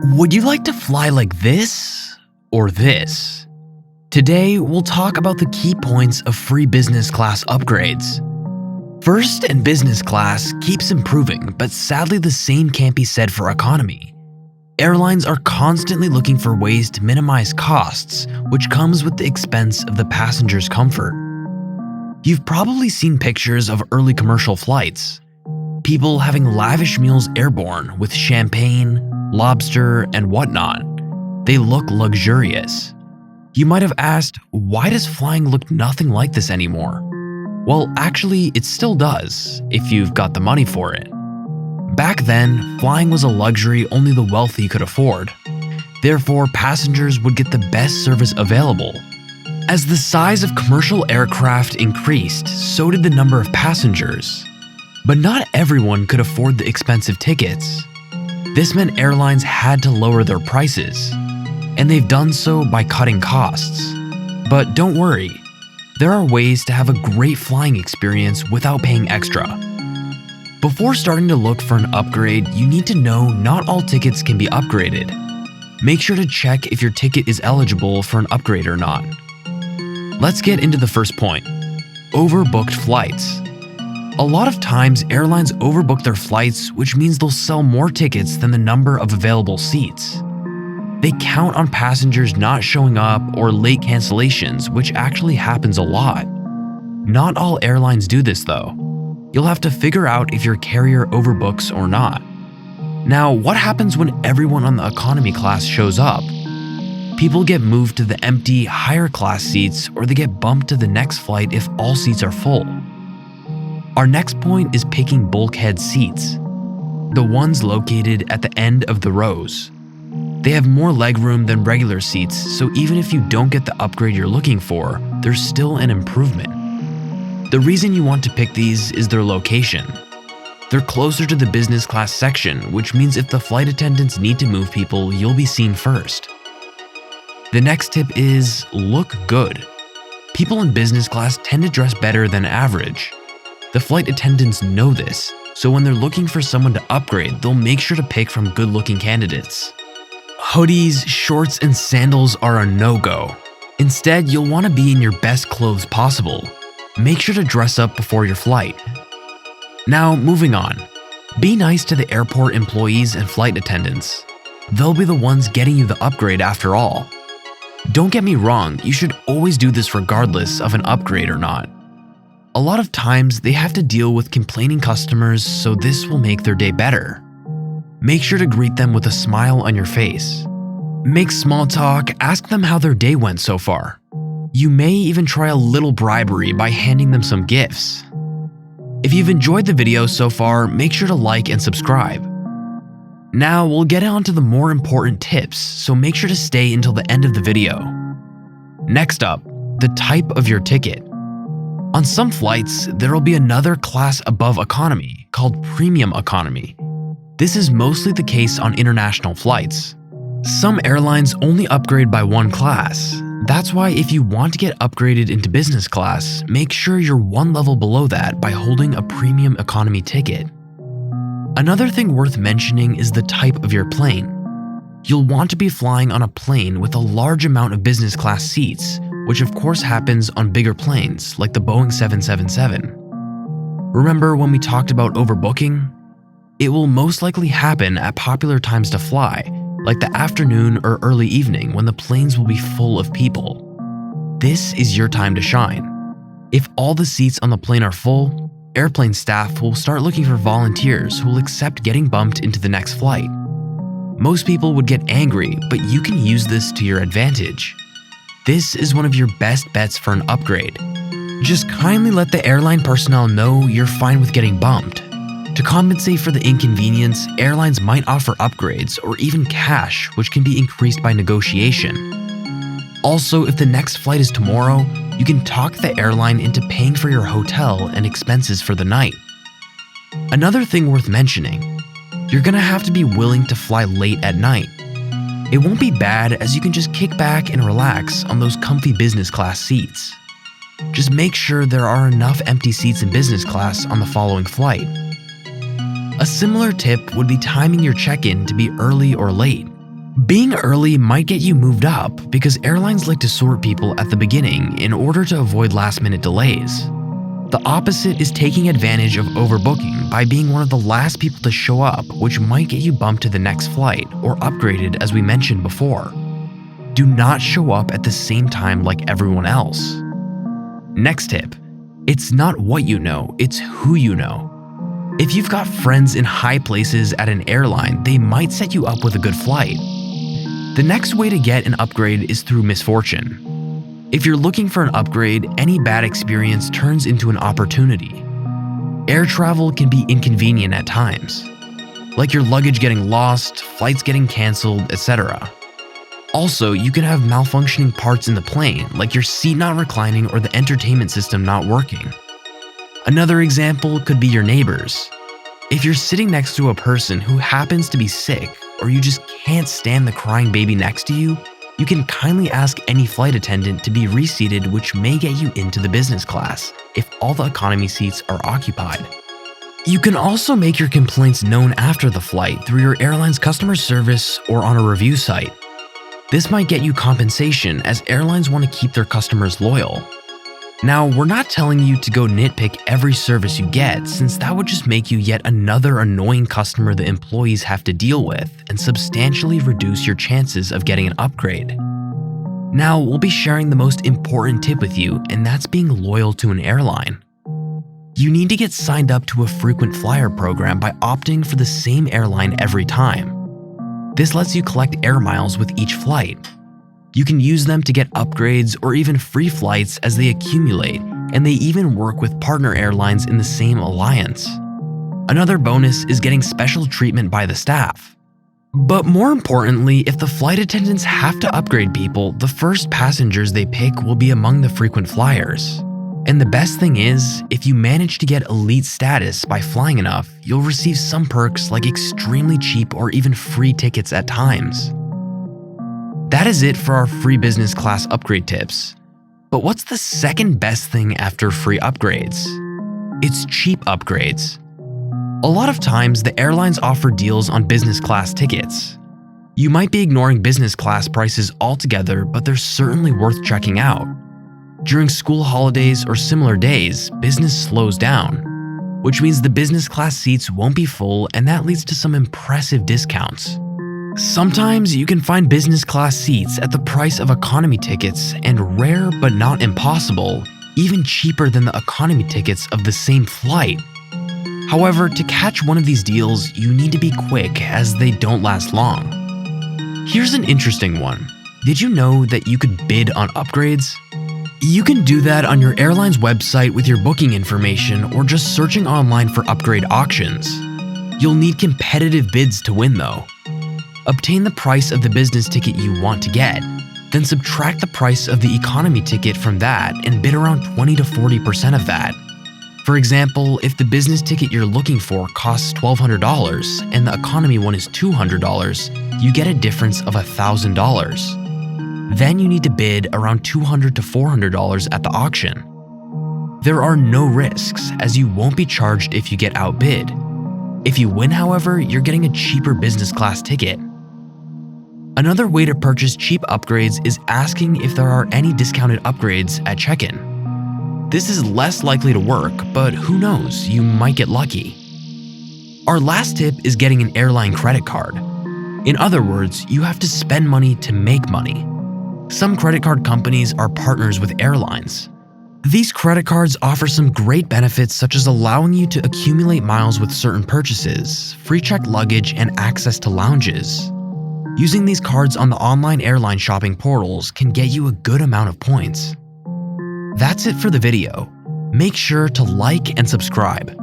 Would you like to fly like this or this? Today, we'll talk about the key points of free business class upgrades. First and business class keeps improving, but sadly the same can't be said for economy. Airlines are constantly looking for ways to minimize costs, which comes with the expense of the passenger's comfort. You've probably seen pictures of early commercial flights. People having lavish meals airborne with champagne, lobster, and whatnot. They look luxurious. You might have asked, why does flying look nothing like this anymore? Well, actually, it still does, if you've got the money for it. Back then, flying was a luxury only the wealthy could afford. Therefore, passengers would get the best service available. As the size of commercial aircraft increased, so did the number of passengers. But not everyone could afford the expensive tickets. This meant airlines had to lower their prices, and they've done so by cutting costs. But don't worry, there are ways to have a great flying experience without paying extra. Before starting to look for an upgrade, you need to know not all tickets can be upgraded. Make sure to check if your ticket is eligible for an upgrade or not. Let's get into the first point: overbooked flights. A lot of times, airlines overbook their flights, which means they'll sell more tickets than the number of available seats. They count on passengers not showing up or late cancellations, which actually happens a lot. Not all airlines do this though. You'll have to figure out if your carrier overbooks or not. Now, what happens when everyone on the economy class shows up? People get moved to the empty, higher class seats, or they get bumped to the next flight if all seats are full. Our next point is picking bulkhead seats, the ones located at the end of the rows. They have more legroom than regular seats, so even if you don't get the upgrade you're looking for, there's still an improvement. The reason you want to pick these is their location. They're closer to the business class section, which means if the flight attendants need to move people, you'll be seen first. The next tip is look good. People in business class tend to dress better than average. The flight attendants know this, so when they're looking for someone to upgrade, they'll make sure to pick from good-looking candidates. Hoodies, shorts, and sandals are a no-go. Instead, you'll want to be in your best clothes possible. Make sure to dress up before your flight. Now, moving on. Be nice to the airport employees and flight attendants. They'll be the ones getting you the upgrade after all. Don't get me wrong, you should always do this regardless of an upgrade or not. A lot of times, they have to deal with complaining customers, so this will make their day better. Make sure to greet them with a smile on your face. Make small talk, ask them how their day went so far. You may even try a little bribery by handing them some gifts. If you've enjoyed the video so far, make sure to like and subscribe. Now, we'll get on to the more important tips, so make sure to stay until the end of the video. Next up, the type of your ticket. On some flights, there will be another class above economy, called premium economy. This is mostly the case on international flights. Some airlines only upgrade by one class. That's why if you want to get upgraded into business class, make sure you're one level below that by holding a premium economy ticket. Another thing worth mentioning is the type of your plane. You'll want to be flying on a plane with a large amount of business class seats, which of course happens on bigger planes like the Boeing 777. Remember when we talked about overbooking? It will most likely happen at popular times to fly, like the afternoon or early evening when the planes will be full of people. This is your time to shine. If all the seats on the plane are full, airplane staff will start looking for volunteers who will accept getting bumped into the next flight. Most people would get angry, but you can use this to your advantage. This is one of your best bets for an upgrade. Just kindly let the airline personnel know you're fine with getting bumped. To compensate for the inconvenience, airlines might offer upgrades or even cash, which can be increased by negotiation. Also, if the next flight is tomorrow, you can talk the airline into paying for your hotel and expenses for the night. Another thing worth mentioning, you're gonna have to be willing to fly late at night. It won't be bad as you can just kick back and relax on those comfy business class seats. Just make sure there are enough empty seats in business class on the following flight. A similar tip would be timing your check-in to be early or late. Being early might get you moved up because airlines like to sort people at the beginning in order to avoid last-minute delays. The opposite is taking advantage of overbooking by being one of the last people to show up, which might get you bumped to the next flight or upgraded as we mentioned before. Do not show up at the same time like everyone else. Next tip, it's not what you know, it's who you know. If you've got friends in high places at an airline, they might set you up with a good flight. The next way to get an upgrade is through misfortune. If you're looking for an upgrade, any bad experience turns into an opportunity. Air travel can be inconvenient at times, like your luggage getting lost, flights getting canceled, etc. Also, you can have malfunctioning parts in the plane, like your seat not reclining or the entertainment system not working. Another example could be your neighbors. If you're sitting next to a person who happens to be sick, or you just can't stand the crying baby next to you, you can kindly ask any flight attendant to be reseated, which may get you into the business class if all the economy seats are occupied. You can also make your complaints known after the flight through your airline's customer service or on a review site. This might get you compensation as airlines want to keep their customers loyal. Now, we're not telling you to go nitpick every service you get, since that would just make you yet another annoying customer the employees have to deal with and substantially reduce your chances of getting an upgrade. Now, we'll be sharing the most important tip with you, and that's being loyal to an airline. You need to get signed up to a frequent flyer program by opting for the same airline every time. This lets you collect air miles with each flight. You can use them to get upgrades or even free flights as they accumulate, and they even work with partner airlines in the same alliance. Another bonus is getting special treatment by the staff. But more importantly, if the flight attendants have to upgrade people, the first passengers they pick will be among the frequent flyers. And the best thing is, if you manage to get elite status by flying enough, you'll receive some perks like extremely cheap or even free tickets at times. That is it for our free business class upgrade tips. But what's the second best thing after free upgrades? It's cheap upgrades. A lot of times, the airlines offer deals on business class tickets. You might be ignoring business class prices altogether, but they're certainly worth checking out. During school holidays or similar days, business slows down, which means the business class seats won't be full, and that leads to some impressive discounts. Sometimes you can find business class seats at the price of economy tickets, and rare but not impossible, even cheaper than the economy tickets of the same flight. However, to catch one of these deals, you need to be quick as they don't last long. Here's an interesting one. Did you know that you could bid on upgrades? You can do that on your airline's website with your booking information or just searching online for upgrade auctions. You'll need competitive bids to win though. Obtain the price of the business ticket you want to get, then subtract the price of the economy ticket from that and bid around 20 to 40% of that. For example, if the business ticket you're looking for costs $1,200 and the economy one is $200, you get a difference of $1,000. Then you need to bid around $200 to $400 at the auction. There are no risks, as you won't be charged if you get outbid. If you win, however, you're getting a cheaper business class ticket. Another way to purchase cheap upgrades is asking if there are any discounted upgrades at check-in. This is less likely to work, but who knows, you might get lucky. Our last tip is getting an airline credit card. In other words, you have to spend money to make money. Some credit card companies are partners with airlines. These credit cards offer some great benefits, such as allowing you to accumulate miles with certain purchases, free checked luggage, and access to lounges. Using these cards on the online airline shopping portals can get you a good amount of points. That's it for the video. Make sure to like and subscribe.